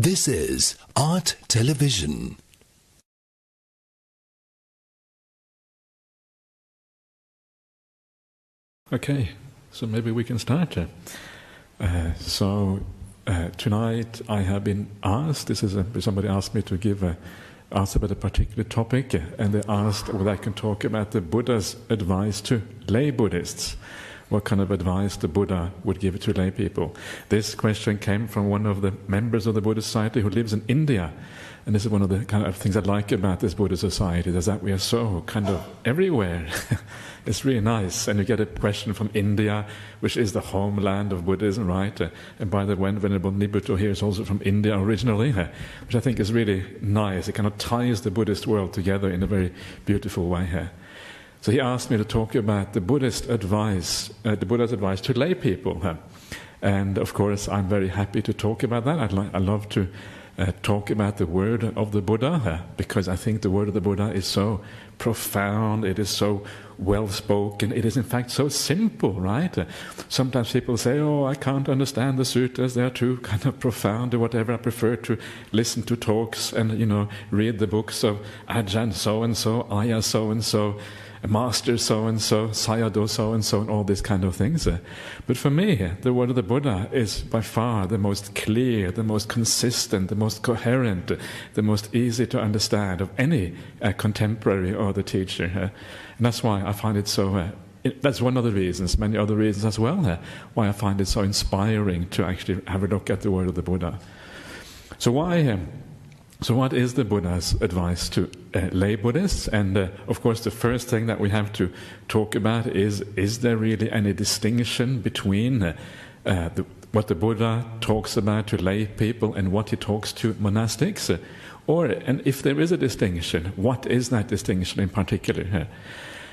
This is Art Television. Okay, so maybe we can start. Tonight I have been asked, somebody asked me to ask about a particular topic, and they asked whether I can talk about the Buddha's advice to lay Buddhists. What kind of advice the Buddha would give to lay people. This question came from one of the members of the Buddhist Society who lives in India. And this is one of the kind of things I like about this Buddhist Society, is that we are so kind of everywhere. It's really nice. And you get a question from India, which is the homeland of Buddhism, right? And by the way, Venerable Nibbutto here is also from India originally, which I think is really nice. It kind of ties the Buddhist world together in a very beautiful way here. So he asked me to talk about the Buddha's advice to lay people. And of course, I'm very happy to talk about that. I love to talk about the word of the Buddha, because I think the word of the Buddha is so profound, it is so well spoken, it is in fact so simple, right? Sometimes people say, oh, I can't understand the suttas, they are too kind of profound or whatever. I prefer to listen to talks and, read the books of AJAHN so-and-so, Ayya so-and-so, Master so-and-so, Sayadaw so-and-so, and all these kind of things. But for me, the word of the Buddha is by far the most clear, the most consistent, the most coherent, the most easy to understand of any contemporary or the teacher. And that's why I find it so... that's one of the reasons, many other reasons as well, why I find it so inspiring to actually have a look at the word of the Buddha. So what is the Buddha's advice to lay Buddhists? And of course the first thing that we have to talk about is there really any distinction between what the Buddha talks about to lay people and what he talks to monastics? And if there is a distinction, what is that distinction in particular?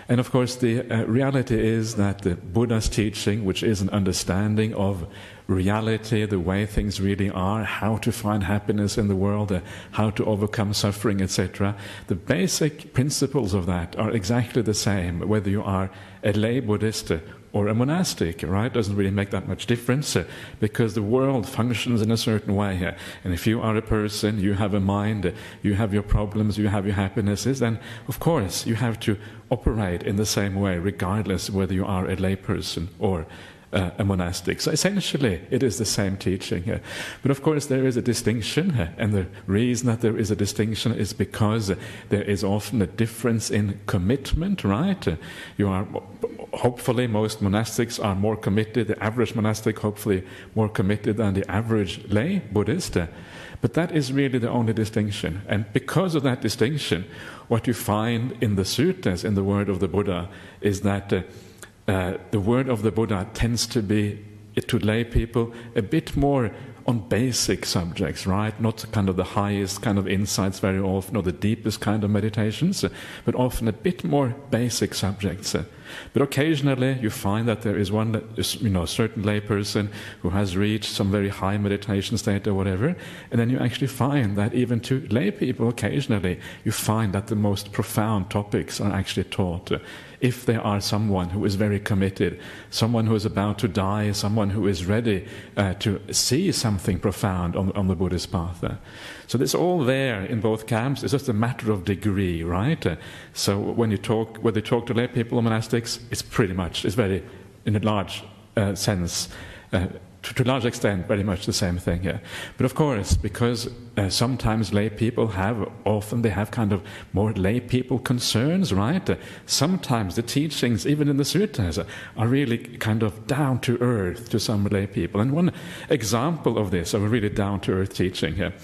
And of course the reality is that the Buddha's teaching, which is an understanding of reality, the way things really are, how to find happiness in the world, how to overcome suffering, etc. The basic principles of that are exactly the same, whether you are a lay Buddhist or a monastic, right? Doesn't really make that much difference, because the world functions in a certain way. And if you are a person, you have a mind, you have your problems, you have your happinesses, then of course you have to operate in the same way, regardless whether you are a lay person or a monastic. So essentially it is the same teaching. But of course there is a distinction, and the reason that there is a distinction is because there is often a difference in commitment, right? Hopefully most monastics are more committed, the average monastic hopefully more committed than the average lay Buddhist. But that is really the only distinction. And because of that distinction, what you find in the suttas, in the word of the Buddha, is that the word of the Buddha tends to be, to lay people, a bit more on basic subjects, right? Not kind of the highest kind of insights very often, or the deepest kind of meditations, but often a bit more basic subjects. But occasionally you find that there is one, a certain layperson who has reached some very high meditation state or whatever, and then you actually find that even to lay people occasionally, you find that the most profound topics are actually taught. If there are someone who is very committed, someone who is about to die, someone who is ready to see something profound on the Buddhist path. So it's all there in both camps. It's just a matter of degree, right? So when you talk to lay people or monastics, it's very, in a large sense, to a large extent, very much the same thing here. But of course, because sometimes lay people have kind of more lay people concerns, right? Sometimes the teachings, even in the suttas, are really kind of down to earth to some lay people. And one example of this, of a really down to earth teaching here,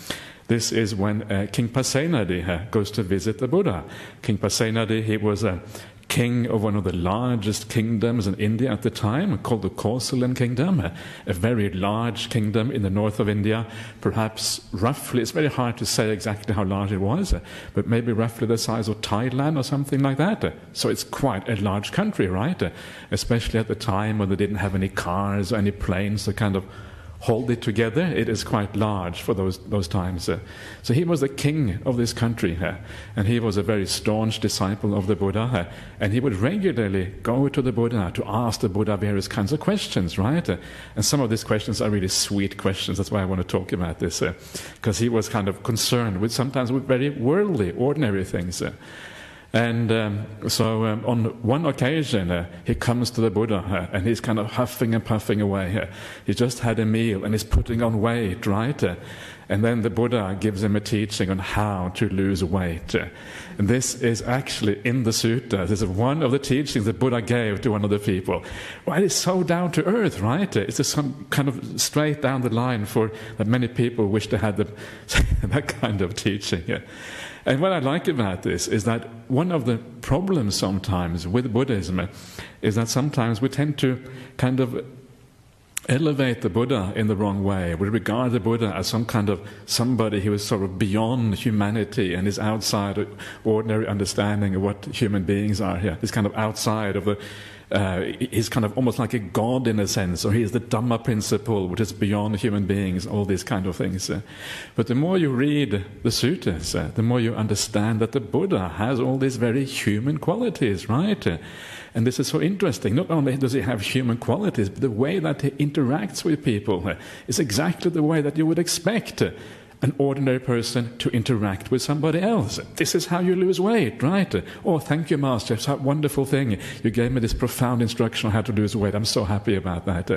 this is when King Pasenadi goes to visit the Buddha. King Pasenadi, he was a king of one of the largest kingdoms in India at the time, called the Kosalan kingdom, a very large kingdom in the north of India, perhaps roughly, it's very hard to say exactly how large it was, but maybe roughly the size of Thailand or something like that. So it's quite a large country, right? Especially at the time when they didn't have any cars or any planes to kind of hold it together. It is quite large for those times. So he was the king of this country, and he was a very staunch disciple of the Buddha, and he would regularly go to the Buddha to ask the Buddha various kinds of questions, right? And some of these questions are really sweet questions. That's why I want to talk about this, because he was kind of concerned with sometimes with very worldly, ordinary things. And so on one occasion, he comes to the Buddha, and he's kind of huffing and puffing away. He just had a meal, and he's putting on weight, right? And then the Buddha gives him a teaching on how to lose weight. And this is actually in the sutta. This is one of the teachings the Buddha gave to one of the people. Well, it's so down to earth, right? It's just some kind of straight down the line for that many people wish they had that kind of teaching. And what I like about this is that one of the problems sometimes with Buddhism is that sometimes we tend to kind of elevate the Buddha in the wrong way. We regard the Buddha as some kind of somebody who is sort of beyond humanity and is outside ordinary understanding of what human beings are here. He's kind of outside of the he's kind of almost like a god in a sense, or he is the Dhamma principle, which is beyond human beings, all these kind of things. But the more you read the suttas, the more you understand that the Buddha has all these very human qualities, right? And this is so interesting. Not only does he have human qualities, but the way that he interacts with people is exactly the way that you would expect an ordinary person to interact with somebody else. This is how you lose weight, right? Oh, thank you, Master. It's a wonderful thing. You gave me this profound instruction on how to lose weight. I'm so happy about that.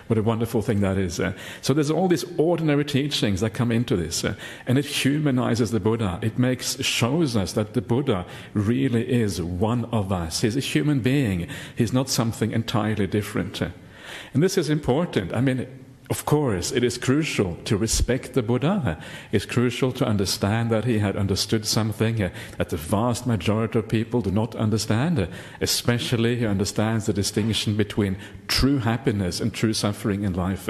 What a wonderful thing that is. So there's all these ordinary teachings that come into this, and it humanizes the Buddha. It shows us that the Buddha really is one of us. He's a human being. He's not something entirely different. And this is important. I mean, of course, it is crucial to respect the Buddha. It's crucial to understand that he had understood something that the vast majority of people do not understand. Especially, he understands the distinction between true happiness and true suffering in life.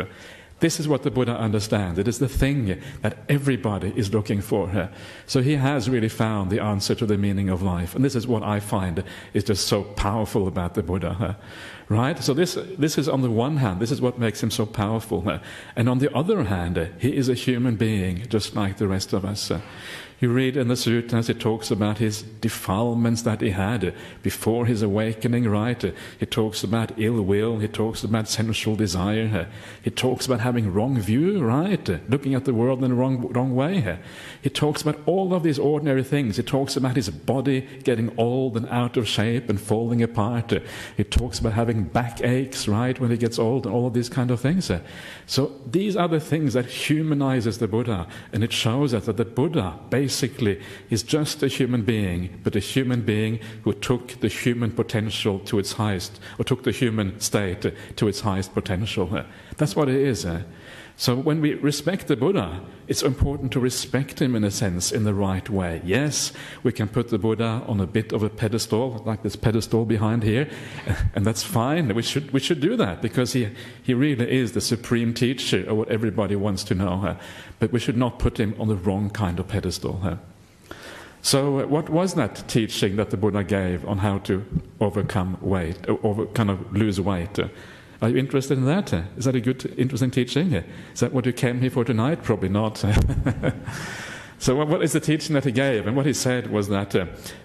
This is what the Buddha understands. It is the thing that everybody is looking for. So he has really found the answer to the meaning of life. And this is what I find is just so powerful about the Buddha. Right? So this is on the one hand, this is what makes him so powerful. And on the other hand, he is a human being, just like the rest of us. You read in the suttas, it talks about his defilements that he had before his awakening, right? He talks about ill will, he talks about sensual desire, he talks about having wrong view, right? Looking at the world in the wrong way. He talks about all of these ordinary things. He talks about his body getting old and out of shape and falling apart. He talks about having backaches, right, when he gets old, and all of these kind of things. So these are the things that humanizes the Buddha, and it shows us that the Buddha basically is just a human being, but a human being who took the human potential to its highest, or took the human state to its highest potential. That's what it is. So when we respect the Buddha, it's important to respect him in a sense, in the right way. Yes, we can put the Buddha on a bit of a pedestal, like this pedestal behind here, and that's fine. We should do that, because he really is the supreme teacher of what everybody wants to know. But we should not put him on the wrong kind of pedestal. So what was that teaching that the Buddha gave on how to overcome weight, or kind of lose weight? Are you interested in that? Is that a good, interesting teaching? Is that what you came here for tonight? Probably not. So what is the teaching that he gave? And what he said was that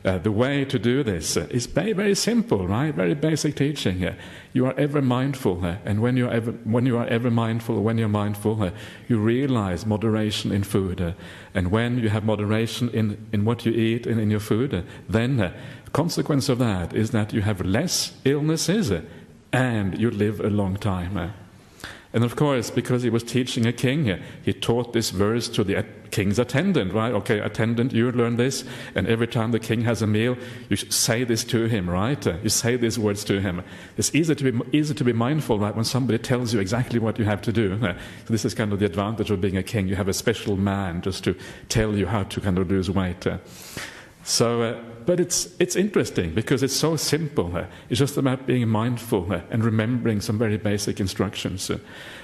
the way to do this is very, very simple, right? Very basic teaching. You are ever mindful, and when you are ever mindful, you realize moderation in food. And when you have moderation in what you eat and in your food, then consequence of that is that you have less illnesses, and you live a long time. And of course, because he was teaching a king, he taught this verse to the king's attendant, right? Okay, attendant, you learn this, and every time the king has a meal, you say this to him, right? You say these words to him. It's easy to be mindful, right, when somebody tells you exactly what you have to do. So this is kind of the advantage of being a king. You have a special man just to tell you how to kind of lose weight. But it's interesting because it's so simple. It's just about being mindful and remembering some very basic instructions.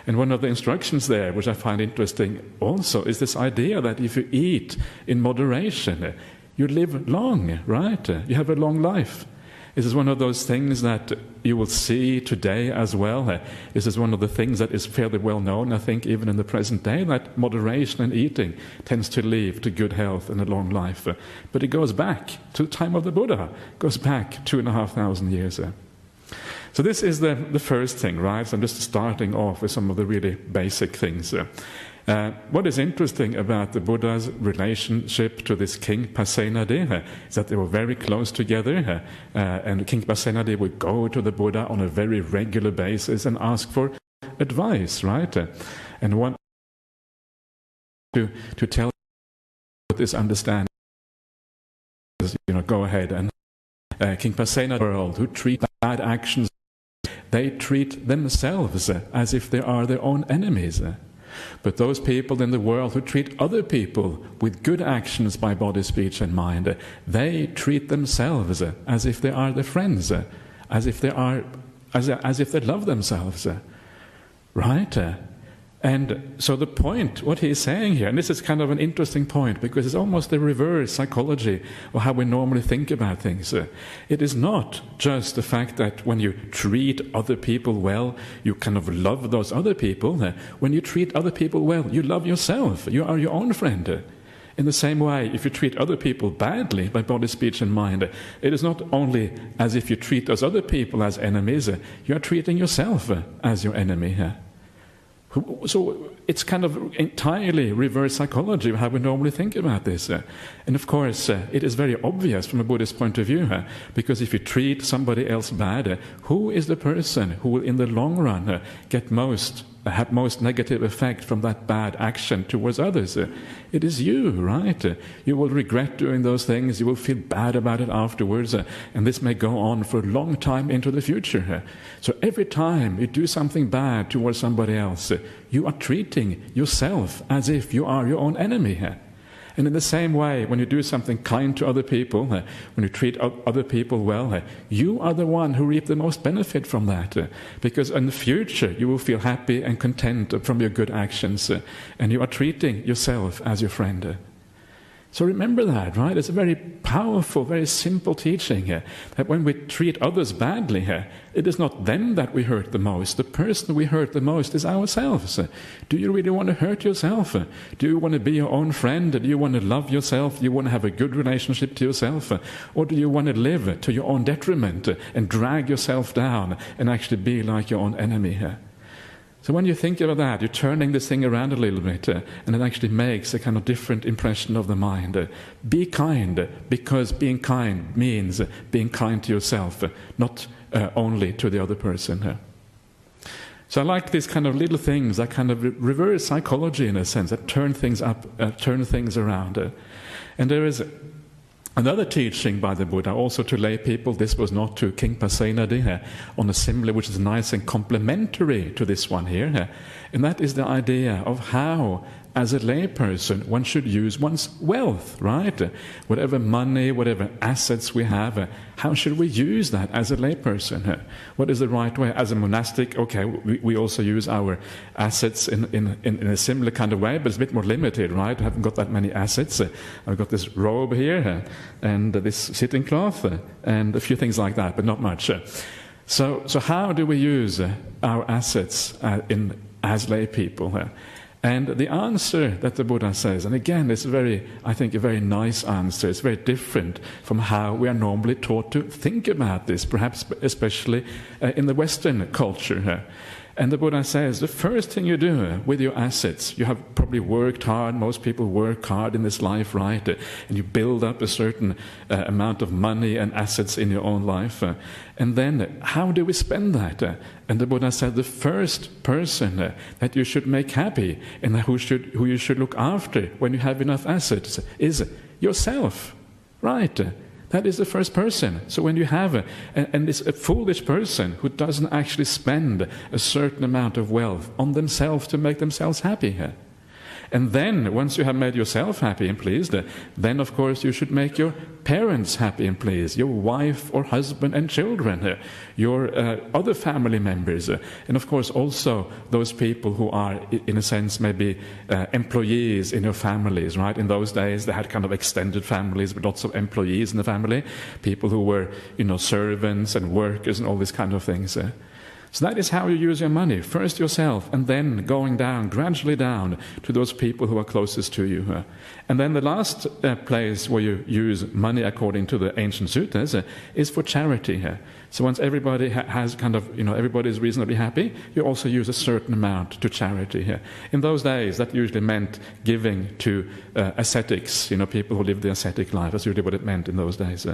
And one of the instructions there, which I find interesting also, is this idea that if you eat in moderation, you live long, right? You have a long life. This is one of those things that you will see today as well. This is one of the things that is fairly well known, I think, even in the present day, that moderation in eating tends to lead to good health and a long life. But it goes back to the time of the Buddha, goes back 2,500 years. So this is the first thing, right? So I'm just starting off with some of the really basic things. What is interesting about the Buddha's relationship to this King Pasenadi is that they were very close together, and King Pasenadi would go to the Buddha on a very regular basis and ask for advice, right? And one to tell this understanding, go ahead and King Pasenadi, world who treat bad actions, they treat themselves as if they are their own enemies. But those people in the world who treat other people with good actions by body, speech and mind, they treat themselves as if they are their friends, as if they love themselves. Right? And so the point, what he is saying here, and this is kind of an interesting point because it's almost the reverse psychology of how we normally think about things. It is not just the fact that when you treat other people well, you kind of love those other people. When you treat other people well, you love yourself. You are your own friend. In the same way, if you treat other people badly by body, speech and mind, it is not only as if you treat those other people as enemies, you are treating yourself as your enemy. So it's kind of entirely reverse psychology of how we normally think about this. And of course, it is very obvious from a Buddhist point of view, because if you treat somebody else bad, who is the person who will in the long run have most negative effect from that bad action towards others? It is you, right? You will regret doing those things, you will feel bad about it afterwards, and this may go on for a long time into the future. So every time you do something bad towards somebody else, you are treating yourself as if you are your own enemy. And in the same way, when you do something kind to other people, when you treat other people well, you are the one who reap the most benefit from that. Because in the future, you will feel happy and content from your good actions. And you are treating yourself as your friend. So remember that, right? It's a very powerful, very simple teaching here. That when we treat others badly here, it is not them that we hurt the most. The person we hurt the most is ourselves. Do you really want to hurt yourself? Do you want to be your own friend? Do you want to love yourself? Do you want to have a good relationship to yourself? Or do you want to live to your own detriment and drag yourself down and actually be like your own enemy here? So when you think about that, you're turning this thing around a little bit, and it actually makes a kind of different impression of the mind. Be kind, because being kind means being kind to yourself, not only to the other person. So I like these kind of little things, that kind of reverse psychology in a sense, that turn things up, turn things around. And there is another teaching by the Buddha, also to lay people. This was not to King Pasenadi, on a simile which is nice and complementary to this one here. And that is the idea of how, as a layperson, one should use one's wealth, right? Whatever money, whatever assets we have, how should we use that as a layperson? What is the right way? As a monastic, okay, we also use our assets in a similar kind of way, but it's a bit more limited, right? I haven't got that many assets. I've got this robe here, and this sitting cloth, and a few things like that, but not much. So how do we use our assets as lay people? And the answer that the Buddha says, and again, it's I think a very nice answer. It's very different from how we are normally taught to think about this, perhaps especially in the Western culture. And the Buddha says, the first thing you do with your assets, you have probably worked hard, most people work hard in this life, right? And you build up a certain amount of money and assets in your own life. And then, how do we spend that? And the Buddha said, the first person that you should make happy and who you should look after when you have enough assets is yourself, right? That is the first person. So when you have and it's a foolish person who doesn't actually spend a certain amount of wealth on themselves to make themselves happy. And then, once you have made yourself happy and pleased, then of course you should make your parents happy and pleased, your wife or husband and children, your other family members, and of course also those people who are, in a sense, maybe employees in your families, right? In those days they had kind of extended families with lots of employees in the family, people who were, servants and workers and all these kind of things. So that is how you use your money. First yourself, and then going down, gradually down, to those people who are closest to you. And then the last place where you use money, according to the ancient suttas, is for charity. So once everybody has kind of, everybody is reasonably happy, you also use a certain amount to charity. In those days, that usually meant giving to ascetics, people who lived the ascetic life. That's usually what it meant in those days.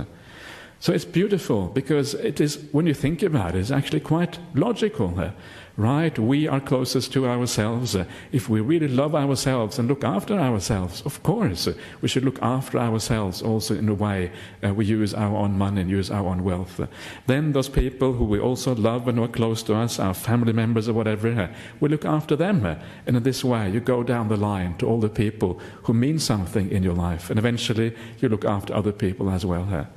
So it's beautiful, because it is, when you think about it, it's actually quite logical, right? We are closest to ourselves. If we really love ourselves and look after ourselves, of course, we should look after ourselves also in a way we use our own money and use our own wealth. Then those people who we also love and who are close to us, our family members or whatever, we look after them. And in this way, you go down the line to all the people who mean something in your life. And eventually, you look after other people as well.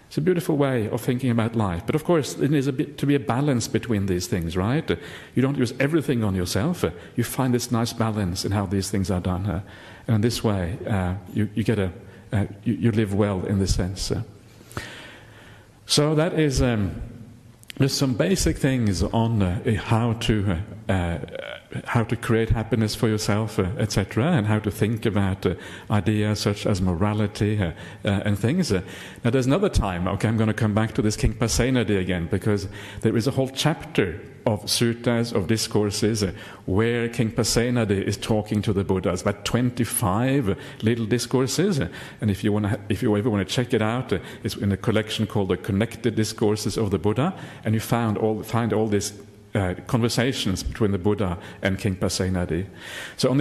It's a beautiful way of thinking about life. But of course, it needs to be a balance between these things, right? You don't use everything on yourself. You find this nice balance in how these things are done. And in this way, you live well in this sense. So that is just some basic things on how to create happiness for yourself, etc., and how to think about ideas such as morality and things. Now there's another time, I'm going to come back to this King Pasenadi again, because there is a whole chapter of suttas, of discourses, where King Pasenadi is talking to the Buddhas, about 25 little discourses. And if you ever want to check it out, it's in a collection called the Connected Discourses of the Buddha, and you find all these conversations between the Buddha and King Pasenadi. So on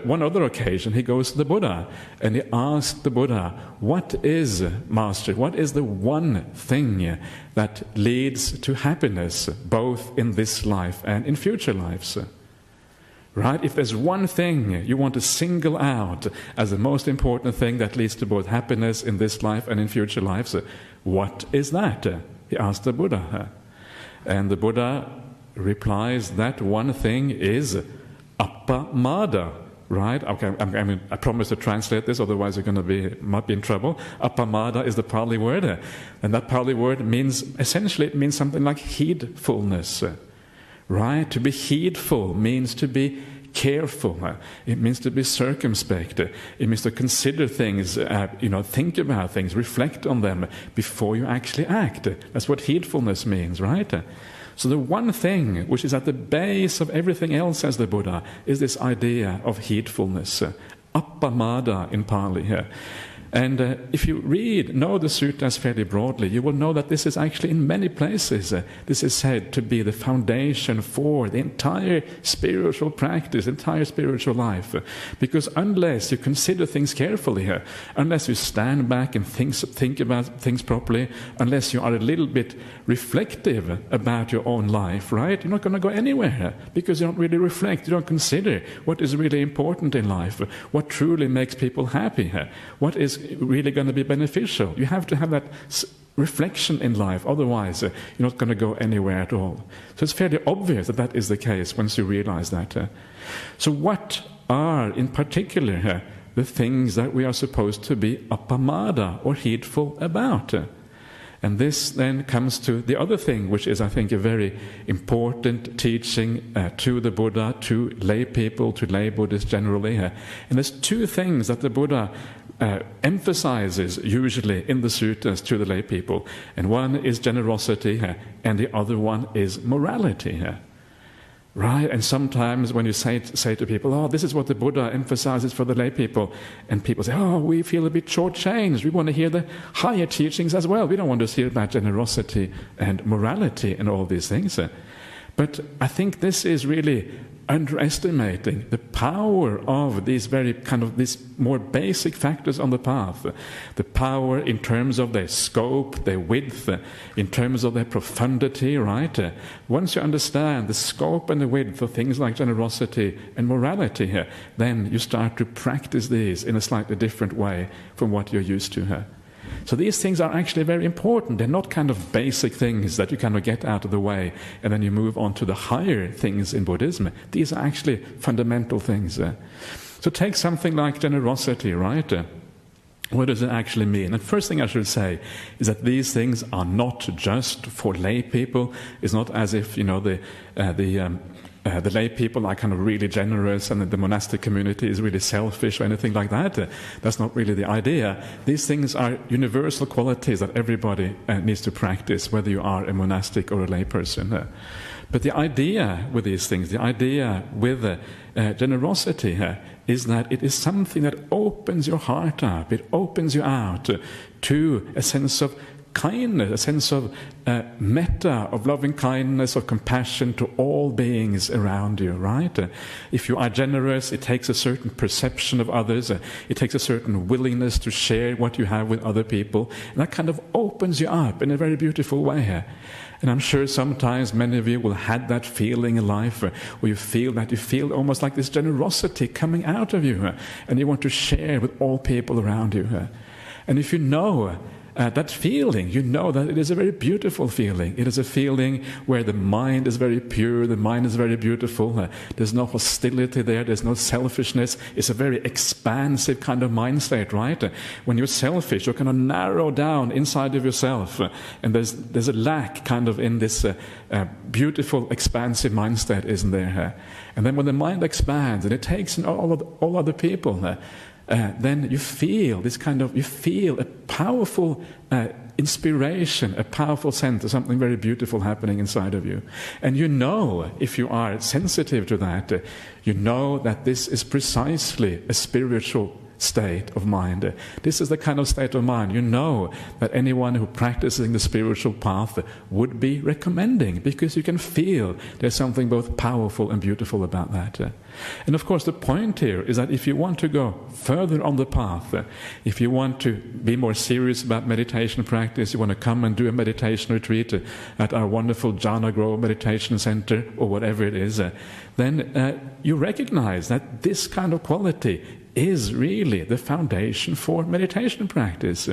one other occasion, he goes to the Buddha and he asks the Buddha, what is, Master, what is the one thing that leads to happiness, both in this life and in future lives? Right? If there's one thing you want to single out as the most important thing that leads to both happiness in this life and in future lives, what is that? He asked the Buddha. And the Buddha replies that one thing is appamada, right? Okay, I promise to translate this, otherwise you're might be in trouble. Appamada is the Pali word, and that Pali word essentially means something like heedfulness, right? To be heedful means to be careful. It means to be circumspect. It means to consider things, think about things, reflect on them before you actually act. That's what heedfulness means, right? So the one thing which is at the base of everything else, says the Buddha, is this idea of heedfulness, appamada in Pali here. And if you know the suttas fairly broadly, you will know that this is actually in many places, this is said to be the foundation for the entire spiritual practice, entire spiritual life. Because unless you consider things carefully, unless you stand back and think about things properly, unless you are a little bit reflective about your own life, right? You're not going to go anywhere, because you don't really reflect, you don't consider what is really important in life, what truly makes people happy, what is really going to be beneficial. You have to have that reflection in life, otherwise you're not going to go anywhere at all. So it's fairly obvious that is the case once you realize that. So what are in particular the things that we are supposed to be appamada or heedful about? And this then comes to the other thing, which is, I think, a very important teaching to the Buddha, to lay people, to lay Buddhists generally. And there's two things that the Buddha emphasizes usually in the suttas to the lay people. And one is generosity, and the other one is morality. Right? And sometimes when you say to people, oh, this is what the Buddha emphasizes for the lay people, and people say, oh, we feel a bit shortchanged. We want to hear the higher teachings as well. We don't want to hear about generosity and morality and all these things. But I think this is really underestimating the power of these very these more basic factors on the path. The power in terms of their scope, their width, in terms of their profundity, right? Once you understand the scope and the width of things like generosity and morality here, then you start to practice these in a slightly different way from what you're used to here. So these things are actually very important. They're not kind of basic things that you kind of get out of the way and then you move on to the higher things in Buddhism. These are actually fundamental things. So take something like generosity, right? What does it actually mean? And first thing I should say is that these things are not just for lay people. It's not as if, the lay people are kind of really generous and the monastic community is really selfish or anything like that. That's not really the idea. These things are universal qualities that everybody needs to practice, whether you are a monastic or a lay person. But the idea with these things, the idea with generosity is that it is something that opens your heart up. It opens you out to a sense of kindness, a sense of metta, of loving kindness, of compassion to all beings around you, right? If you are generous, it takes a certain perception of others, it takes a certain willingness to share what you have with other people, and that kind of opens you up in a very beautiful way. And I'm sure sometimes many of you will have that feeling in life where you feel almost like this generosity coming out of you, and you want to share with all people around you. And if you know that feeling, you know that it is a very beautiful feeling. It is a feeling where the mind is very pure, the mind is very beautiful. There's no hostility there, there's no selfishness. It's a very expansive kind of mind state, right? When you're selfish, you're kind of narrow down inside of yourself. And there's a lack kind of in this beautiful, expansive mind state, isn't there? And then when the mind expands and it takes in all other people, then you feel a powerful inspiration, a powerful sense of something very beautiful happening inside of you. And you know, if you are sensitive to that, you know that this is precisely a spiritual state of mind. This is the kind of state of mind you know that anyone who practicing the spiritual path would be recommending, because you can feel there's something both powerful and beautiful about that. And of course the point here is that if you want to go further on the path, if you want to be more serious about meditation practice, you want to come and do a meditation retreat at our wonderful Jhana Grove Meditation Center or whatever it is, then you recognize that this kind of quality is really the foundation for meditation practice.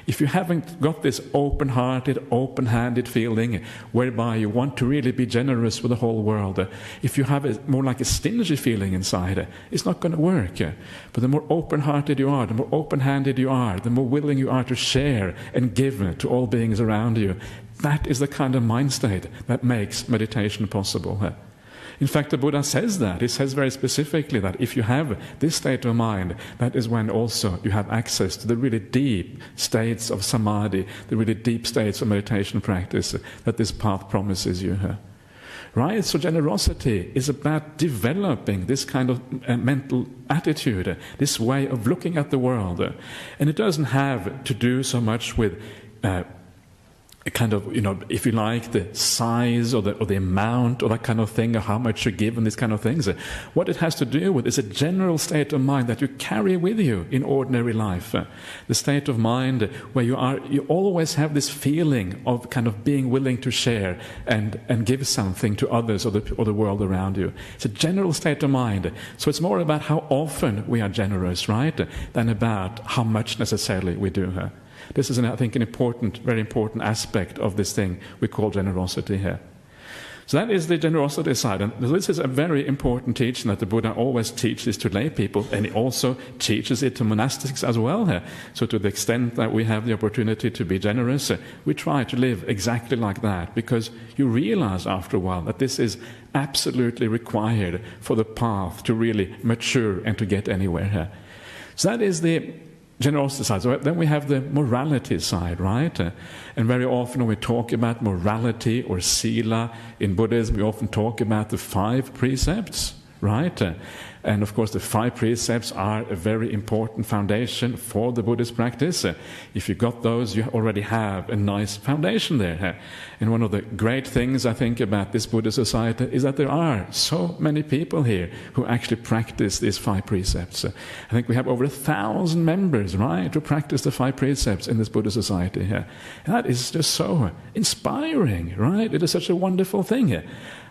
If you haven't got this open-hearted, open-handed feeling whereby you want to really be generous with the whole world, if you have more like a stingy feeling inside, it's not going to work. But the more open-hearted you are, the more open-handed you are, the more willing you are to share and give to all beings around you, that is the kind of mind state that makes meditation possible. In fact, the Buddha says that. He says very specifically that if you have this state of mind, that is when also you have access to the really deep states of samadhi, the really deep states of meditation practice that this path promises you. Right? So generosity is about developing this kind of mental attitude, this way of looking at the world. And it doesn't have to do so much with kind of, if you like, the size or the amount or that kind of thing, or how much you give and these kind of things. What it has to do with is a general state of mind that you carry with you in ordinary life. The state of mind where you always have this feeling of kind of being willing to share and give something to others or the world around you. It's a general state of mind. So it's more about how often we are generous, right, than about how much necessarily we do. This is, I think, an very important aspect of this thing we call generosity here. So that is the generosity side. And this is a very important teaching that the Buddha always teaches to lay people, and he also teaches it to monastics as well here. So to the extent that we have the opportunity to be generous, we try to live exactly like that, because you realize after a while that this is absolutely required for the path to really mature and to get anywhere here. So that is the generosity side. So then we have the morality side, right? And very often when we talk about morality or sila in Buddhism, we often talk about the 5 precepts, right? And of course the 5 precepts are a very important foundation for the Buddhist practice. If you got those, you already have a nice foundation there. And one of the great things I think about this Buddhist society is that there are so many people here who actually practice these 5 precepts. I think we have over 1,000 members, right, who practice the 5 precepts in this Buddhist society. And that is just so inspiring, right? It is such a wonderful thing.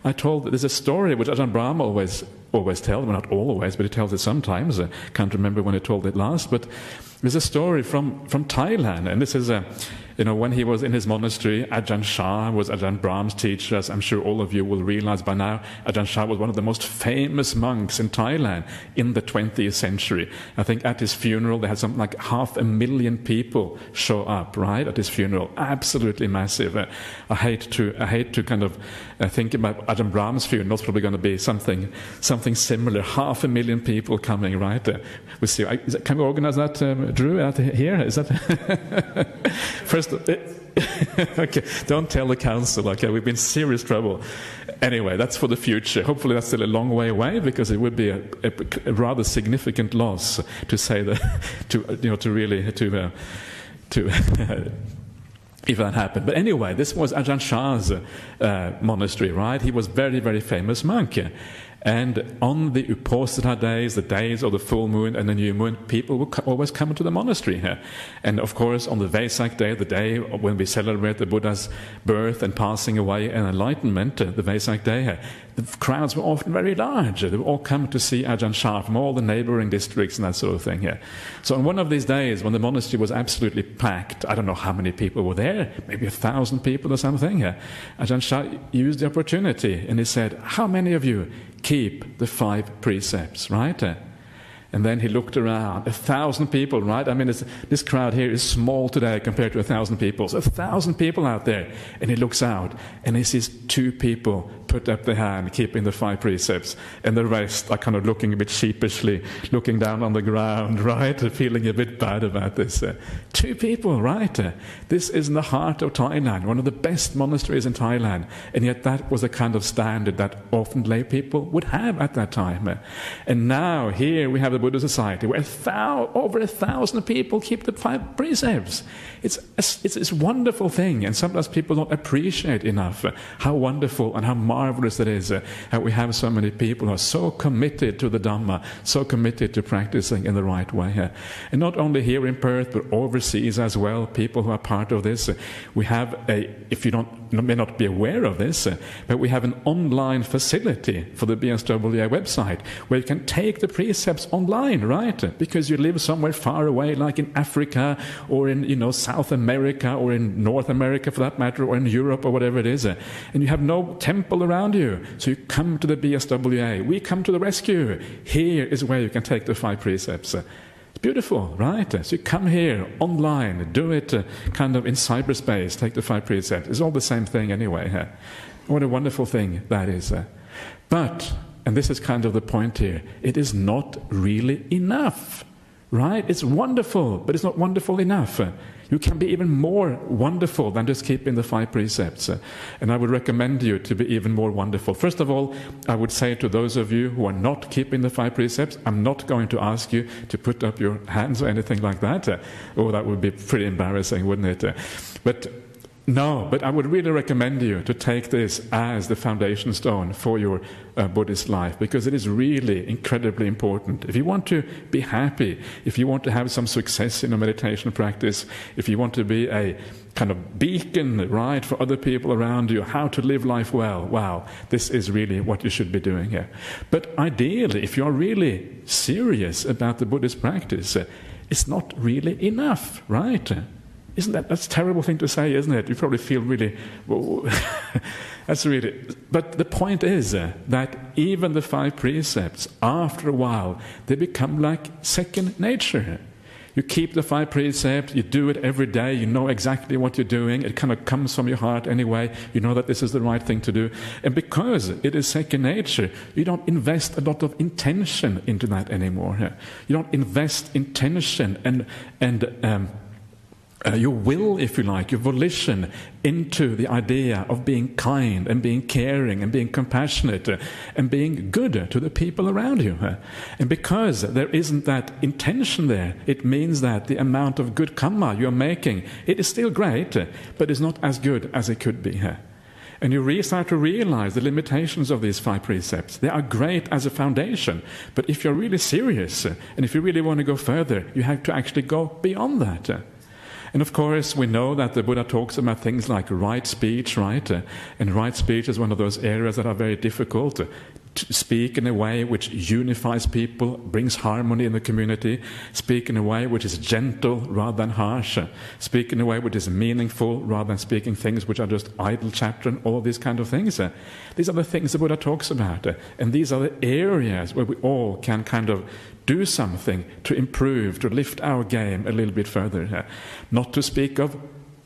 I told, there's a story which Ajahn Brahm always tells, well, not always, but he tells it sometimes. I can't remember when he told it last, but there's a story from Thailand, and this is when he was in his monastery, Ajahn Chah was Ajahn Brahm's teacher. As I'm sure all of you will realize by now, Ajahn Chah was one of the most famous monks in Thailand in the 20th century. I think at his funeral they had something like 500,000 people show up, right, at his funeral. Absolutely massive. I hate to kind of think about Ajahn Brahm's funeral. It's probably going to be something similar. 500,000 people coming, right? We'll see. Can we organize that, Drew, out here? Is that first? Okay, don't tell the council. Okay, we've been in serious trouble. Anyway, that's for the future. Hopefully that's still a long way away, because it would be a rather significant loss to say that if that happened. But anyway, this was Ajahn Chah's monastery, right? He was very, very famous monk. And on the Uposatha days, the days of the full moon and the new moon, people would always come to the monastery here. And of course, on the Vesak day, the day when we celebrate the Buddha's birth and passing away and enlightenment, the Vesak day, the crowds were often very large. They would all come to see Ajahn Chah from all the neighboring districts and that sort of thing here. So on one of these days, when the monastery was absolutely packed, I don't know how many people were there, maybe 1,000 people or something here, Ajahn Chah used the opportunity and he said, "How many of you keep the 5 precepts," right? And then he looked around, 1,000 people, right? I mean, this crowd here is small today compared to 1,000 people. So 1,000 people out there. And he looks out and he sees 2 people put up their hand, keeping the 5 precepts. And the rest are kind of looking a bit sheepishly, looking down on the ground, right? Feeling a bit bad about this. 2 people, right? This is in the heart of Thailand, one of the best monasteries in Thailand. And yet that was the kind of standard that often lay people would have at that time. And now here we have the Buddhist society where over 1,000 people keep the 5 precepts. It's a wonderful thing, and sometimes people don't appreciate enough how wonderful and how marvelous it is that we have so many people who are so committed to the Dhamma, so committed to practicing in the right way. And not only here in Perth, but overseas as well, people who are part of this. We have if you may not be aware of this, but we have an online facility for the BSWA website where you can take the precepts online, right? Because you live somewhere far away, like in Africa or in South America or in North America for that matter, or in Europe or whatever it is, and you have no temple around you, so you come to the BSWA. We come to the rescue. Here is where you can take the 5 precepts. It's beautiful, right? So you come here online, do it kind of in cyberspace, take the 5 precepts. It's all the same thing anyway. What a wonderful thing that is. But, and this is kind of the point here, it is not really enough, right? It's wonderful, but it's not wonderful enough. You can be even more wonderful than just keeping the 5 precepts. And I would recommend you to be even more wonderful. First of all, I would say to those of you who are not keeping the 5 precepts, I'm not going to ask you to put up your hands or anything like that. Oh, that would be pretty embarrassing, wouldn't it? But I would really recommend you to take this as the foundation stone for your Buddhist life, because it is really incredibly important. If you want to be happy, if you want to have some success in a meditation practice, if you want to be a kind of beacon, right, for other people around you, how to live life well, wow, this is really what you should be doing here. But ideally, if you are really serious about the Buddhist practice, it's not really enough, right? That's a terrible thing to say, isn't it? You probably feel really, that's really, but the point is that even the 5 precepts, after a while, they become like second nature. You keep the 5 precepts, you do it every day, you know exactly what you're doing, it kind of comes from your heart anyway, you know that this is the right thing to do. And because it is second nature, you don't invest a lot of intention into that anymore. You don't invest intention and your will, if you like, your volition into the idea of being kind and being caring and being compassionate and being good to the people around you. And because there isn't that intention there, it means that the amount of good karma you're making, it is still great, but it's not as good as it could be. And you start to realize the limitations of these 5 precepts. They are great as a foundation, but if you're really serious and if you really want to go further, you have to actually go beyond that. And of course, we know that the Buddha talks about things like right speech, right? And right speech is one of those areas that are very difficult. To speak in a way which unifies people, brings harmony in the community, speak in a way which is gentle rather than harsh, speak in a way which is meaningful rather than speaking things which are just idle chatter and all these kind of things. These are the things the Buddha talks about, and these are the areas where we all can kind of do something to improve, to lift our game a little bit further. Not to speak of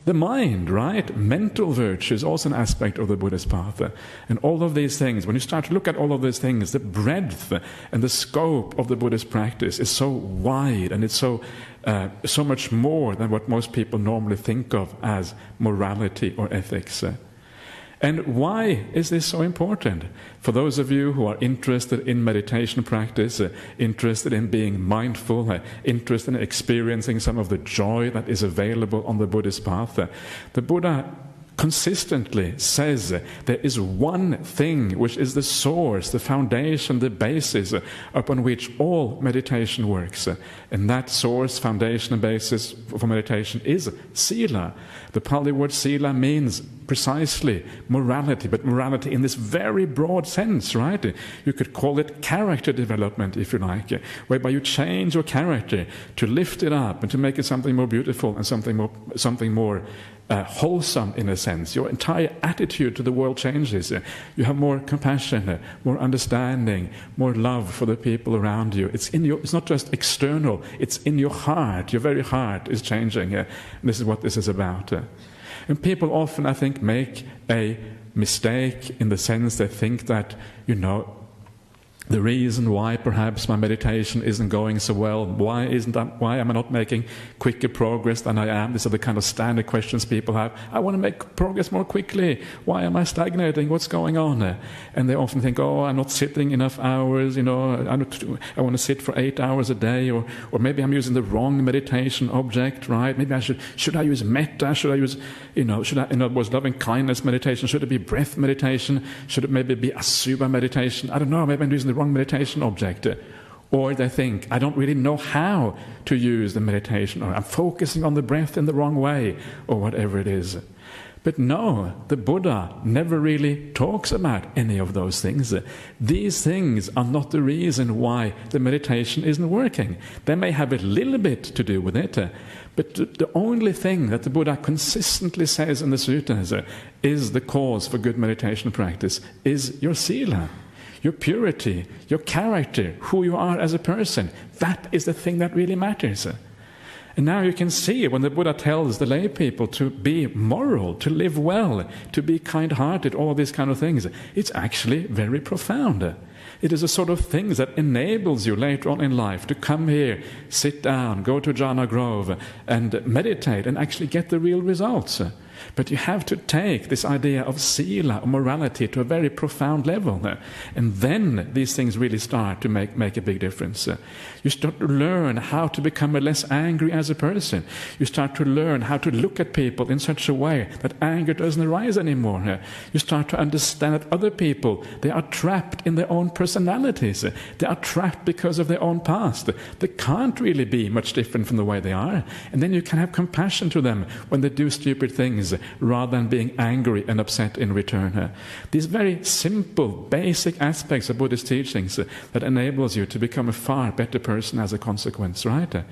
the mind, right? Mental virtue is also an aspect of the Buddhist path. And all of these things, when you start to look at all of these things, the breadth and the scope of the Buddhist practice is so wide, and it's so much more than what most people normally think of as morality or ethics. And why is this so important? For those of you who are interested in meditation practice, interested in being mindful, interested in experiencing some of the joy that is available on the Buddhist path, the Buddha consistently says there is one thing which is the source, the foundation, the basis upon which all meditation works. And that source, foundation and basis for meditation is sila. The Pali word sila means precisely morality, but morality in this very broad sense, right? You could call it character development, if you like, whereby you change your character to lift it up and to make it something more beautiful and something more wholesome in a sense. Your entire attitude to the world changes. You have more compassion, more understanding, more love for the people around you. It's not just external, it's in your heart. Your very heart is changing. And this is what this is about. And people often, I think, make a mistake in the sense they think that, the reason why perhaps my meditation isn't going so well, why am I not making quicker progress than I am? These are the kind of standard questions people have. I want to make progress more quickly. Why am I stagnating? What's going on? And they often think, I'm not sitting enough hours, I want to sit for 8 hours a day, or maybe I'm using the wrong meditation object, right? Maybe I should I use metta? Should I use, loving kindness meditation? Should it be breath meditation? Should it maybe be asubha meditation? I don't know, maybe I'm using the wrong meditation object. Or they think, I don't really know how to use the meditation, or I'm focusing on the breath in the wrong way, or whatever it is. But no, the Buddha never really talks about any of those things. These things are not the reason why the meditation isn't working. They may have a little bit to do with it, but the only thing that the Buddha consistently says in the suttas is the cause for good meditation practice is your sila. Your purity, your character, who you are as a person. That is the thing that really matters. And now you can see when the Buddha tells the lay people to be moral, to live well, to be kind-hearted, all these kind of things, it's actually very profound. It is a sort of thing that enables you later on in life to come here, sit down, go to Jhana Grove and meditate and actually get the real results. But you have to take this idea of sila, or morality, to a very profound level. And then these things really start to make a big difference. You start to learn how to become less angry as a person. You start to learn how to look at people in such a way that anger doesn't arise anymore. You start to understand that other people, they are trapped in their own personalities. They are trapped because of their own past. They can't really be much different from the way they are. And then you can have compassion to them when they do stupid things, rather than being angry and upset in return. These very simple, basic aspects of Buddhist teachings that enables you to become a far better person as a consequence, right?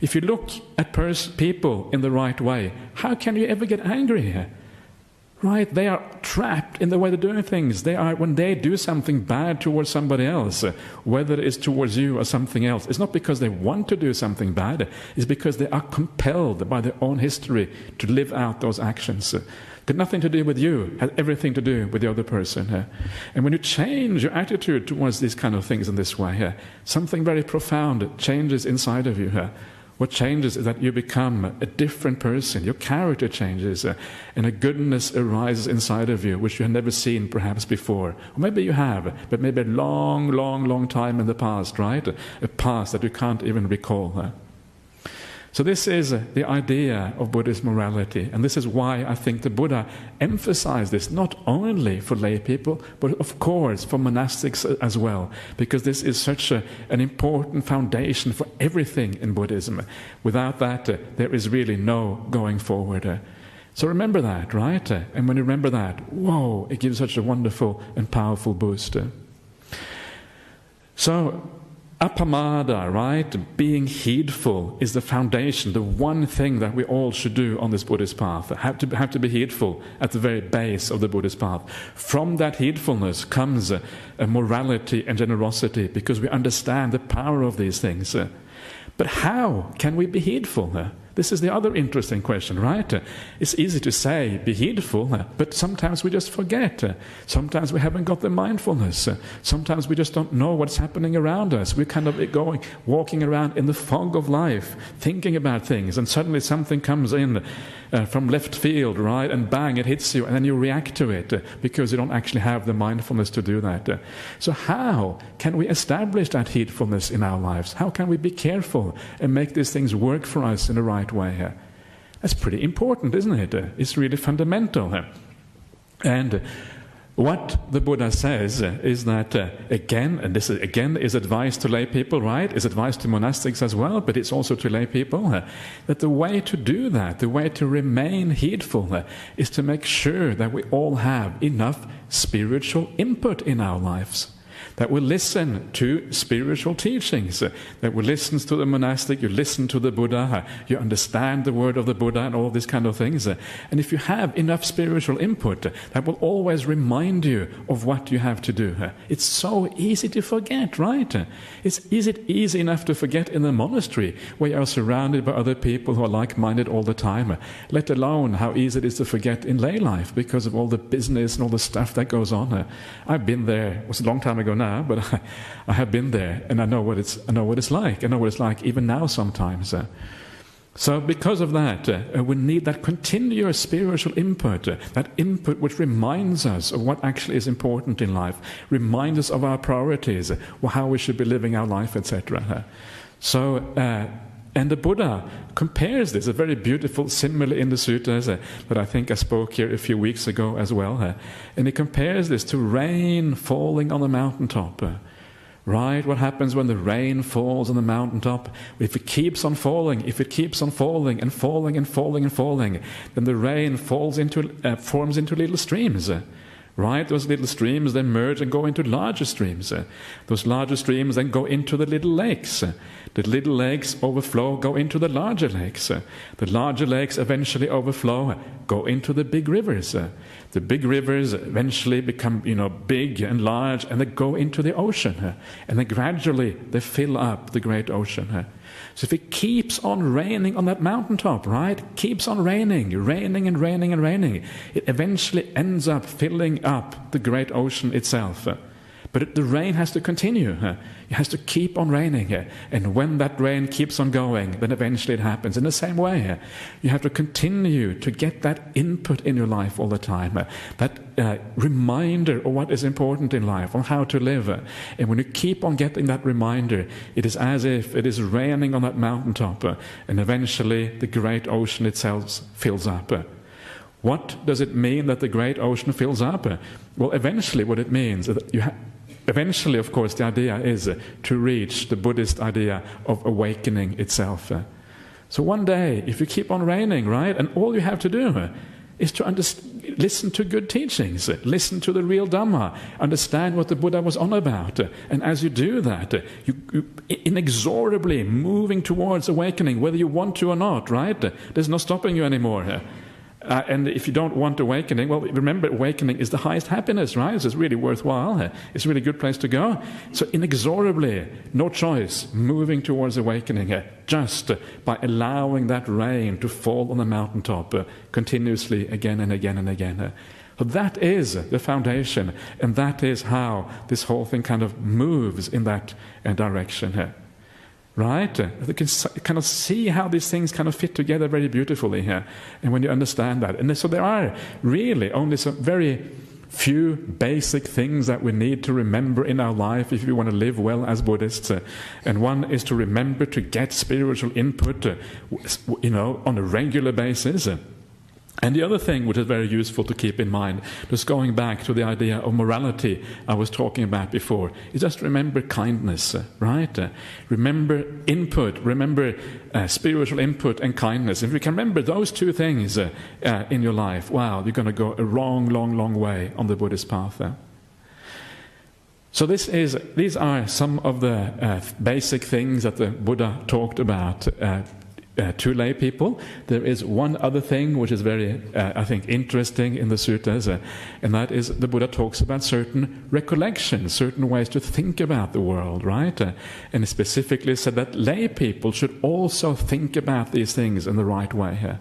If you look at people in the right way, how can you ever get angry? Right? They are trapped in the way they're doing things. When they do something bad towards somebody else, whether it is towards you or something else, it's not because they want to do something bad, it's because they are compelled by their own history to live out those actions. Got nothing to do with you, has everything to do with the other person. And when you change your attitude towards these kind of things in this way, something very profound changes inside of you. What changes is that you become a different person. Your character changes, and a goodness arises inside of you, which you have never seen perhaps before. Or maybe you have, but maybe a long, long, long time in the past, right? A past that you can't even recall. So this is the idea of Buddhist morality, and this is why I think the Buddha emphasized this, not only for lay people, but of course for monastics as well, because this is such an important foundation for everything in Buddhism. Without that, there is really no going forward. So remember that, right? And when you remember that, whoa, it gives such a wonderful and powerful boost. So, apamada, right? Being heedful is the foundation, the one thing that we all should do on this Buddhist path. Have to be heedful at the very base of the Buddhist path. From that heedfulness comes a morality and generosity, because we understand the power of these things. But how can we be heedful? This is the other interesting question, right? It's easy to say, be heedful, but sometimes we just forget. Sometimes we haven't got the mindfulness. Sometimes we just don't know what's happening around us. We're kind of walking around in the fog of life, thinking about things, and suddenly something comes in from left field, right? And bang, it hits you, and then you react to it because you don't actually have the mindfulness to do that. So how can we establish that heedfulness in our lives? How can we be careful and make these things work for us in the right way? That's pretty important, isn't it? It's really fundamental. And what the Buddha says is that, again, and this is advice to lay people, right? It's advice to monastics as well, but it's also to lay people, that the way to do that, the way to remain heedful, is to make sure that we all have enough spiritual input in our lives. That we listen to spiritual teachings, that we listen to the monastic, you listen to the Buddha, you understand the word of the Buddha and all these kind of things. And if you have enough spiritual input, that will always remind you of what you have to do. It's so easy to forget, right? Is it easy enough to forget in the monastery, where you are surrounded by other people who are like-minded all the time, let alone how easy it is to forget in lay life because of all the business and all the stuff that goes on. I've been there, it was a long time ago now, but I have been there, and I know what it's like. I know what it's like even now sometimes. So because of that, we need that continuous spiritual input, that input which reminds us of what actually is important in life, reminds us of our priorities, how we should be living our life, etc. So, and the Buddha compares this, a very beautiful simile in the sutras that I think I spoke here a few weeks ago as well. And he compares this to rain falling on the mountaintop. Right? What happens when the rain falls on the mountaintop? If it keeps on falling, and falling and falling and falling, then the rain forms into little streams. Right? Those little streams then merge and go into larger streams. Those larger streams then go into the little lakes. The little lakes overflow, go into the larger lakes. The larger lakes eventually overflow, go into the big rivers. The big rivers eventually become, big and large, and they go into the ocean. And then gradually they fill up the great ocean. So if it keeps on raining on that mountaintop, right? Keeps on raining and raining and raining, it eventually ends up filling up the great ocean itself. But the rain has to continue. It has to keep on raining. And when that rain keeps on going, then eventually it happens. In the same way, you have to continue to get that input in your life all the time. That reminder of what is important in life, on how to live. And when you keep on getting that reminder, it is as if it is raining on that mountaintop. And eventually the great ocean itself fills up. What does it mean that the great ocean fills up? Well, eventually what it means is that eventually, of course, the idea is to reach the Buddhist idea of awakening itself. So one day, if you keep on raining, right, and all you have to do is to listen to good teachings, listen to the real Dhamma, understand what the Buddha was on about. And as you do that, you inexorably moving towards awakening, whether you want to or not, right? There's no stopping you anymore. And if you don't want awakening, well, remember, awakening is the highest happiness, right? So it's really worthwhile. It's a really good place to go. So inexorably, no choice, moving towards awakening, just by allowing that rain to fall on the mountaintop continuously again and again and again. So that is the foundation, and that is how this whole thing kind of moves in that direction. right? You can kind of see how these things kind of fit together very beautifully here. And when you understand that. And so there are really only some very few basic things that we need to remember in our life if we want to live well as Buddhists. And one is to remember to get spiritual input, on a regular basis. And the other thing which is very useful to keep in mind, just going back to the idea of morality I was talking about before, is just remember kindness, right? Remember input, remember spiritual input and kindness. If you can remember those two things in your life, wow, you're going to go a long way on the Buddhist path. So these are some of the basic things that the Buddha talked about to lay people. There is one other thing which is very, I think, interesting in the suttas, and that is the Buddha talks about certain recollections, certain ways to think about the world, right? And he specifically said that lay people should also think about these things in the right way.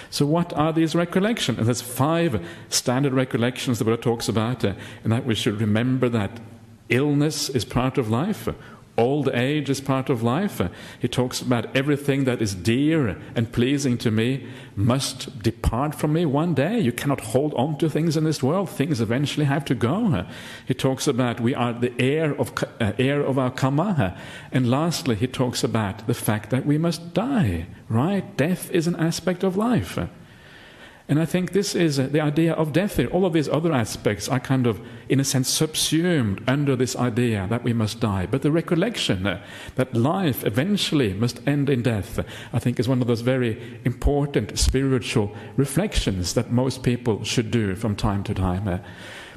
So what are these recollections? And there's 5 standard recollections the Buddha talks about, and that we should remember that illness is part of life. Old age is part of life. He talks about everything that is dear and pleasing to me must depart from me one day. You cannot hold on to things in this world. Things eventually have to go. He talks about we are the heir of our karma. And lastly, he talks about the fact that we must die, right? Death is an aspect of life. And I think this is the idea of death here. All of these other aspects are kind of, in a sense, subsumed under this idea that we must die. But the recollection that life eventually must end in death, I think is one of those very important spiritual reflections that most people should do from time to time.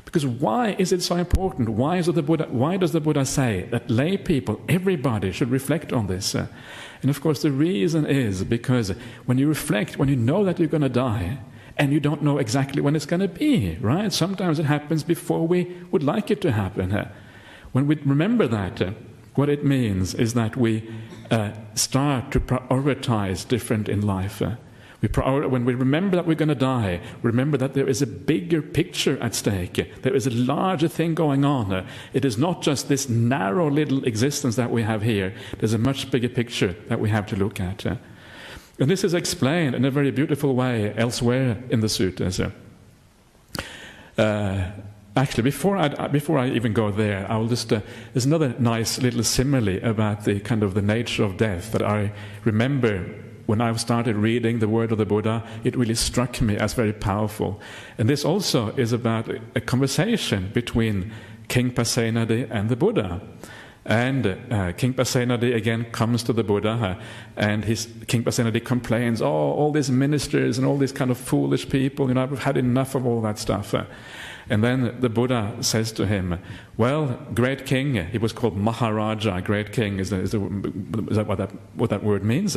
Because why is it so important? Why does the Buddha say that lay people, everybody, should reflect on this? And of course the reason is because when you reflect, when you know that you're going to die, and you don't know exactly when it's going to be, right? Sometimes it happens before we would like it to happen. When we remember that, what it means is that we start to prioritize different in life. When we remember that we're going to die, remember that there is a bigger picture at stake. There is a larger thing going on. It is not just this narrow little existence that we have here. There's a much bigger picture that we have to look at. And this is explained in a very beautiful way elsewhere in the suttas. Actually, before I even go there, I will just there's another nice little simile about the kind of the nature of death that I remember when I started reading the word of the Buddha. It really struck me as very powerful. And this also is about a conversation between King Pasenadi and the Buddha. And King Pasenadi again comes to the Buddha, and King Pasenadi complains, all these ministers and all these kind of foolish people, I've had enough of all that stuff. And then the Buddha says to him, well, great king, he was called Maharaja, great king, is that what that word means?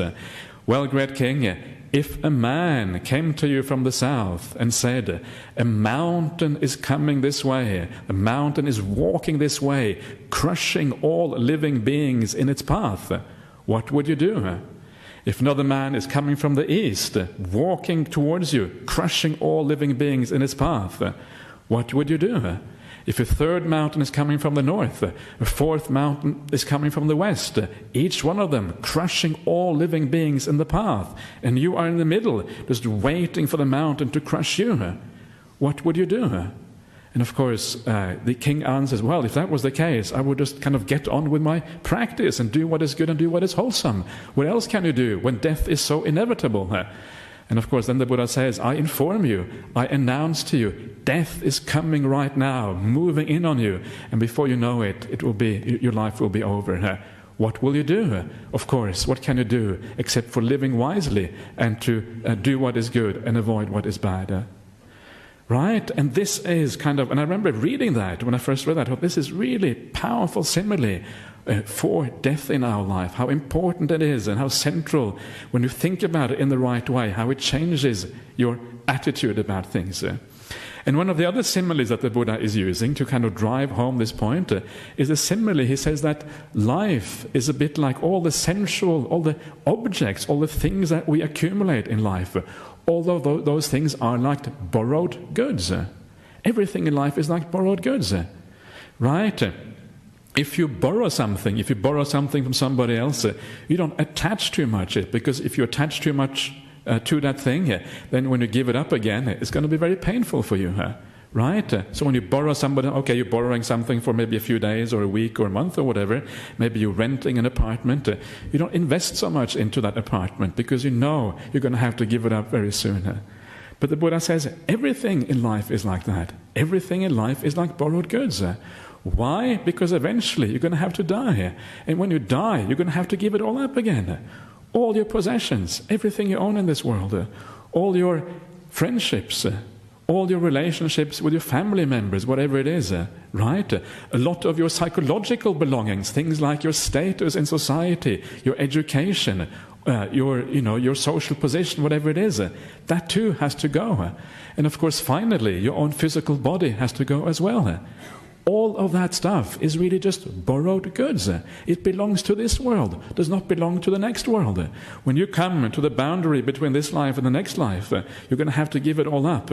Well, great king, if a man came to you from the south and said, a mountain is coming this way, a mountain is walking this way, crushing all living beings in its path, what would you do? If another man is coming from the east, walking towards you, crushing all living beings in its path, what would you do? If a third mountain is coming from the north, a fourth mountain is coming from the west, each one of them crushing all living beings in the path, and you are in the middle, just waiting for the mountain to crush you, what would you do? And of course, the king answers, well, if that was the case, I would just kind of get on with my practice and do what is good and do what is wholesome. What else can you do when death is so inevitable? And of course, then the Buddha says, I inform you, I announce to you, death is coming right now, moving in on you, and before you know it, your life will be over. What will you do? Of course, what can you do except for living wisely and to do what is good and avoid what is bad? Right? And this is kind of, and I remember reading that, when I first read that, I thought, this is really powerful simile for death in our life, how important it is and how central, when you think about it in the right way, how it changes your attitude about things. And one of the other similes that the Buddha is using to kind of drive home this point is a simile. He says that life is a bit like all the sensual, all the objects, all the things that we accumulate in life. Although those things are like borrowed goods. Everything in life is like borrowed goods. Right? if you borrow something from somebody else, you don't attach too much it, because if you attach too much to that thing, then when you give it up again, it's going to be very painful for you, right? So when you borrow somebody, okay, you're borrowing something for maybe a few days or a week or a month or whatever, maybe you're renting an apartment, you don't invest so much into that apartment because you know you're going to have to give it up very soon. But the Buddha says everything in life is like that. Everything in life is like borrowed goods. Why? Because eventually you're going to have to die. And when you die, you're going to have to give it all up again. All your possessions, everything you own in this world, all your friendships, all your relationships with your family members, whatever it is, right? A lot of your psychological belongings, things like your status in society, your education, your social position, whatever it is, that too has to go. And of course, finally, your own physical body has to go as well. All of that stuff is really just borrowed goods. It belongs to this world, does not belong to the next world. When you come to the boundary between this life and the next life, you're going to have to give it all up.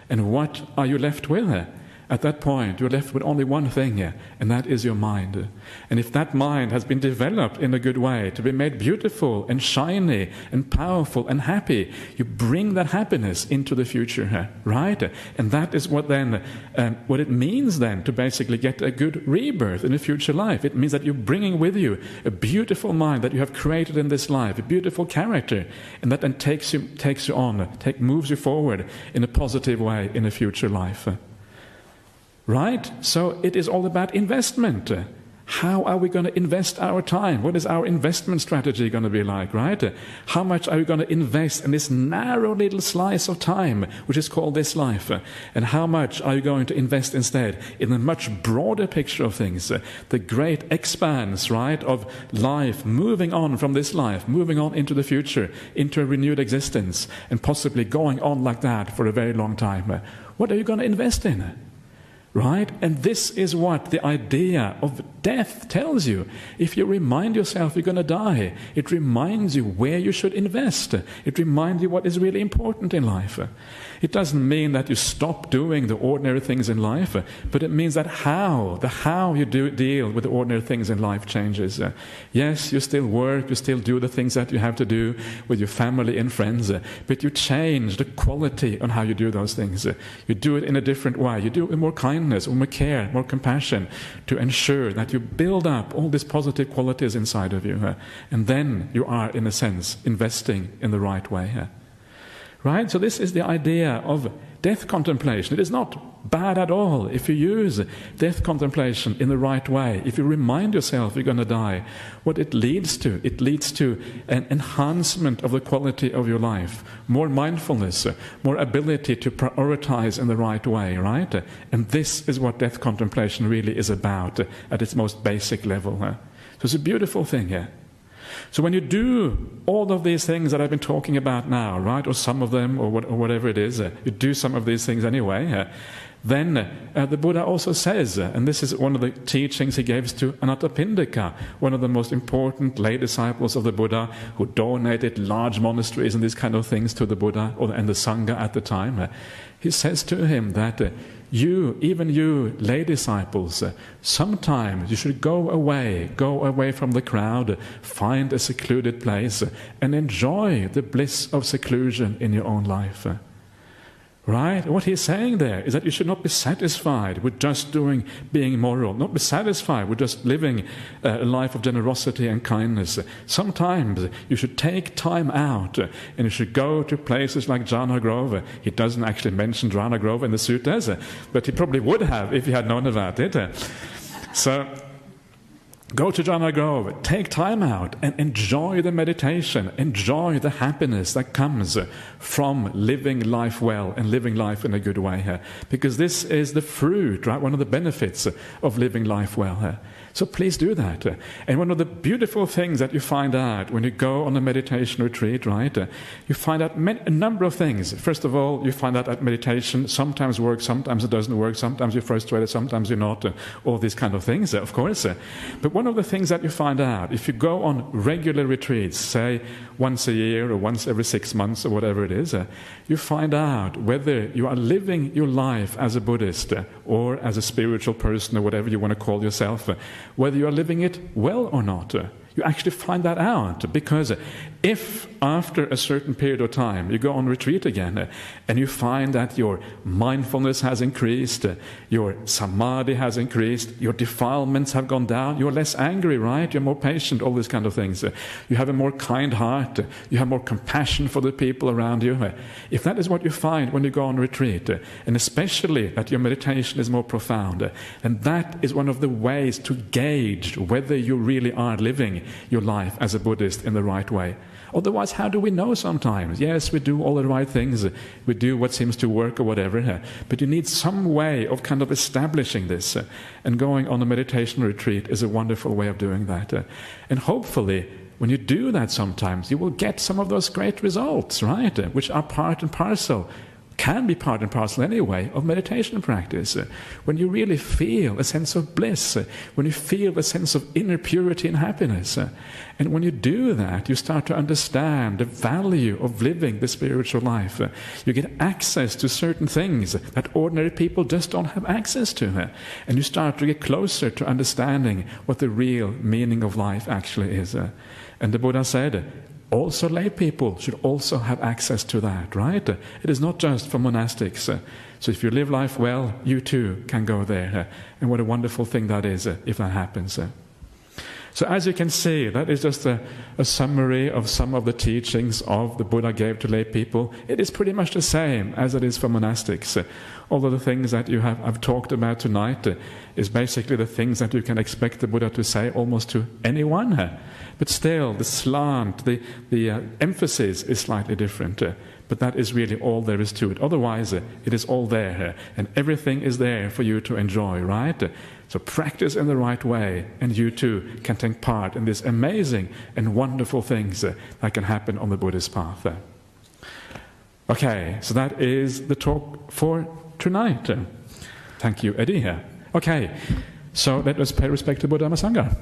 And what are you left with? At that point, you're left with only one thing, and that is your mind. And if that mind has been developed in a good way, to be made beautiful and shiny and powerful and happy, you bring that happiness into the future, right? And that is what then, what it means then to basically get a good rebirth in a future life. It means that you're bringing with you a beautiful mind that you have created in this life, a beautiful character, and that then moves you forward in a positive way in a future life. Right? So it is all about investment. How are we going to invest our time? What is our investment strategy going to be like, right? How much are we going to invest in this narrow little slice of time, which is called this life? And how much are you going to invest instead in a much broader picture of things? The great expanse, right, of life, moving on from this life, moving on into the future, into a renewed existence, and possibly going on like that for a very long time. What are you going to invest in? Right? And this is what the idea of death tells you. If you remind yourself you're going to die, it reminds you where you should invest. It reminds you what is really important in life. It doesn't mean that you stop doing the ordinary things in life, but it means that how you deal with the ordinary things in life changes. Yes, you still work, you still do the things that you have to do with your family and friends, but you change the quality on how you do those things. You do it in a different way. You do it with more kindness, more care, more compassion, to ensure that you build up all these positive qualities inside of you. And then you are, in a sense, investing in the right way. Right? So this is the idea of death contemplation. It is not bad at all if you use death contemplation in the right way. If you remind yourself you're going to die, what it leads to an enhancement of the quality of your life, more mindfulness, more ability to prioritize in the right way, right? And this is what death contemplation really is about at its most basic level. So it's a beautiful thing here. So when you do all of these things that I've been talking about now, right, or some of them, or whatever it is, you do some of these things anyway, then the Buddha also says, and this is one of the teachings he gives to Anathapindika, one of the most important lay disciples of the Buddha, who donated large monasteries and these kind of things to the Buddha and the Sangha at the time. He says to him that even you lay disciples, sometimes you should go away from the crowd, find a secluded place, and enjoy the bliss of seclusion in your own life. Right? What he's saying there is that you should not be satisfied with just being moral, not be satisfied with just living a life of generosity and kindness. Sometimes you should take time out and you should go to places like Jhana Grove. He doesn't actually mention Jhana Grove in the suttas, but he probably would have if he had known about it. So go to Jhana Grove, take time out and enjoy the meditation, enjoy the happiness that comes from living life well and living life in a good way. Because this is the fruit, right? One of the benefits of living life well. So please do that. And one of the beautiful things that you find out when you go on a meditation retreat, right? You find out a number of things. First of all, you find out that meditation sometimes works, sometimes it doesn't work, sometimes you're frustrated, sometimes you're not, all these kind of things, of course. But one of the things that you find out, if you go on regular retreats, say once a year or once every 6 months or whatever it is, you find out whether you are living your life as a Buddhist or as a spiritual person or whatever you want to call yourself, whether you are living it well or not. You actually find that out, because if after a certain period of time you go on retreat again and you find that your mindfulness has increased, your samadhi has increased, your defilements have gone down, you're less angry, right? You're more patient, all these kind of things. You have a more kind heart, you have more compassion for the people around you. If that is what you find when you go on retreat, and especially that your meditation is more profound, then that is one of the ways to gauge whether you really are living your life as a Buddhist in the right way. Otherwise, how do we know sometimes? Yes, we do all the right things, we do what seems to work or whatever, but you need some way of kind of establishing this, and going on a meditation retreat is a wonderful way of doing that. And hopefully, when you do that sometimes, you will get some of those great results, right? Which are part and parcel, can be part and parcel anyway, of meditation practice. When you really feel a sense of bliss, when you feel a sense of inner purity and happiness. And when you do that, you start to understand the value of living the spiritual life. You get access to certain things that ordinary people just don't have access to. And you start to get closer to understanding what the real meaning of life actually is. And the Buddha said, also lay people should also have access to that, right? It is not just for monastics. So if you live life well, you too can go there. And what a wonderful thing that is if that happens. So as you can see, that is just a summary of some of the teachings of the Buddha gave to lay people. It is pretty much the same as it is for monastics. All of the things that I've talked about tonight is basically the things that you can expect the Buddha to say almost to anyone. But still, the slant, the emphasis is slightly different. But that is really all there is to it. Otherwise, it is all there, and everything is there for you to enjoy, right? So practice in the right way, and you too can take part in these amazing and wonderful things that can happen on the Buddhist path. Okay, so that is the talk for tonight. Thank you, Eddie. Okay, so let us pay respect to Buddha Dhamma Sangha.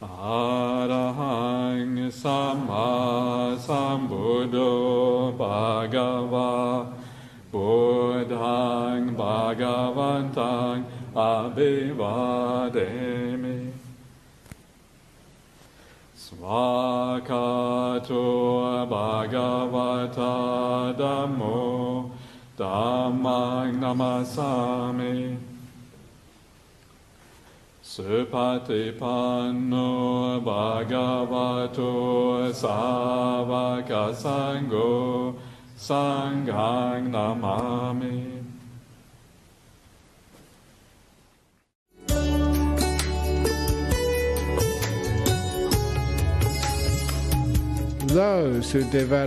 Arahang Sama Sambuddho Bhagava Buddhang Bhagavantang Abhivademi Svakato Bhagavata Dhammo Dhammang Namasami Supatipanno Bhagavato Savaka Sangho Sanghang Namami. Those who develop